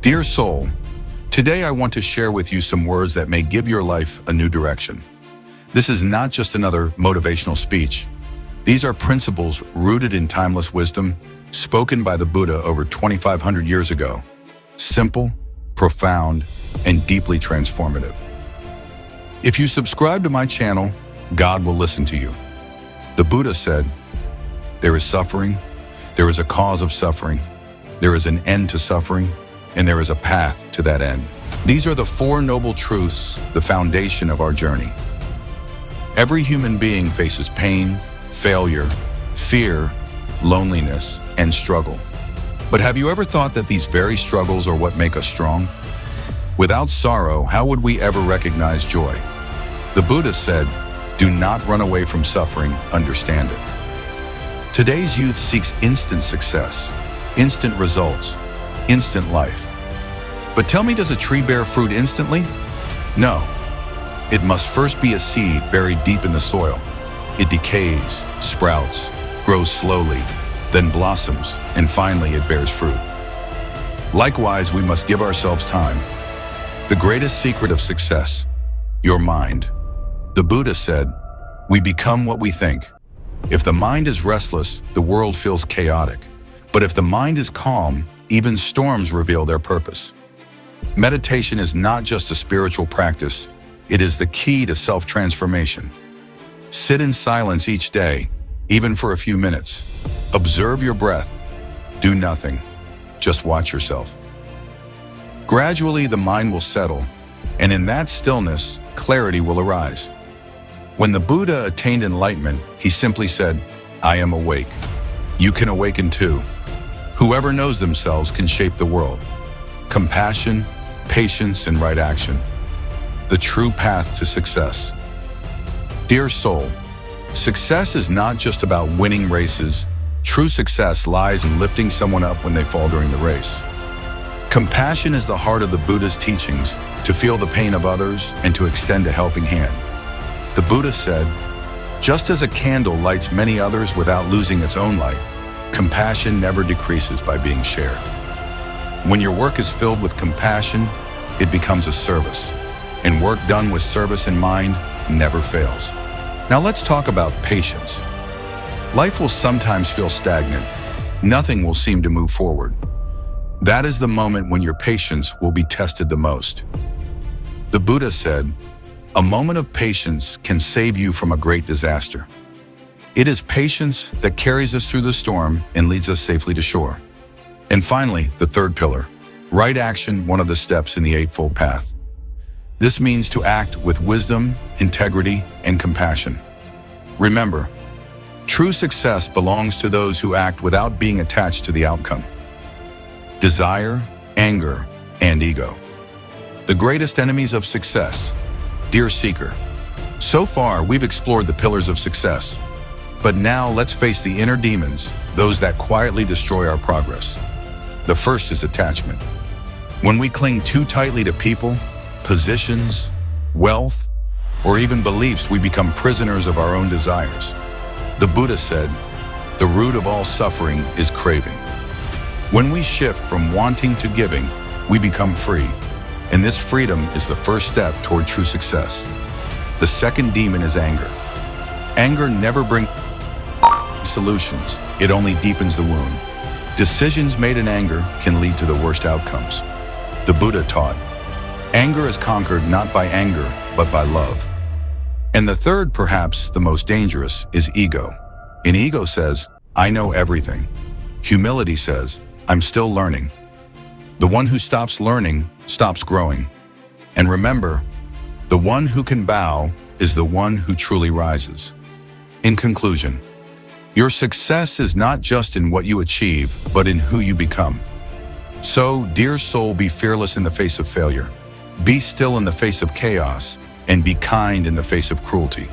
Dear soul, today I want to share with you some words that may give your life a new direction. This is not just another motivational speech. These are principles rooted in timeless wisdom, spoken by the Buddha over 2,500 years ago. Simple, profound, and deeply transformative. If you subscribe to my channel, God will listen to you. The Buddha said, "There is suffering, there is a cause of suffering, there is an end to suffering, and there is a path to that end." These are the four noble truths, the foundation of our journey. Every human being faces pain, failure, fear, loneliness, and struggle. But have you ever thought that these very struggles are what make us strong? Without sorrow, how would we ever recognize joy? The Buddha said, "Do not run away from suffering, understand it." Today's youth seeks instant success, instant results, instant life. But tell me, does a tree bear fruit instantly? No. It must first be a seed buried deep in the soil. It decays, sprouts, grows slowly, then blossoms, and finally it bears fruit. Likewise, we must give ourselves time. The greatest secret of success, your mind. The Buddha said, "We become what we think." If the mind is restless, the world feels chaotic. But if the mind is calm, even storms reveal their purpose. Meditation is not just a spiritual practice, it is the key to self-transformation. Sit in silence each day, even for a few minutes. Observe your breath. Do nothing. Just watch yourself. Gradually, the mind will settle, and in that stillness, clarity will arise. When the Buddha attained enlightenment, he simply said, "I am awake." You can awaken too. Whoever knows themselves can shape the world. Compassion, patience, and right action. The true path to success. Dear soul, success is not just about winning races. True success lies in lifting someone up when they fall during the race. Compassion is the heart of the Buddha's teachings, to feel the pain of others and to extend a helping hand. The Buddha said, "Just as a candle lights many others without losing its own light, compassion never decreases by being shared." When your work is filled with compassion, it becomes a service, and work done with service in mind never fails. Now let's talk about patience. Life will sometimes feel stagnant. Nothing will seem to move forward. That is the moment when your patience will be tested the most. The Buddha said, "A moment of patience can save you from a great disaster." It is patience that carries us through the storm and leads us safely to shore. And finally, the third pillar, right action, one of the steps in the Eightfold Path. This means to act with wisdom, integrity, and compassion. Remember, true success belongs to those who act without being attached to the outcome. Desire, anger, and ego. The greatest enemies of success. Dear seeker, so far we've explored the pillars of success. But now let's face the inner demons, those that quietly destroy our progress. The first is attachment. When we cling too tightly to people, positions, wealth, or even beliefs, we become prisoners of our own desires. The Buddha said, "The root of all suffering is craving." When we shift from wanting to giving, we become free. And this freedom is the first step toward true success. The second demon is anger. Anger never brings solutions, it only deepens the wound. Decisions made in anger can lead to the worst outcomes. The Buddha taught, anger is conquered not by anger, but by love. And the third, perhaps the most dangerous, is ego. And ego says, "I know everything." Humility says, "I'm still learning." The one who stops learning stops growing. And remember, the one who can bow is the one who truly rises. In conclusion, your success is not just in what you achieve, but in who you become. So, dear soul, be fearless in the face of failure. Be still in the face of chaos, and be kind in the face of cruelty.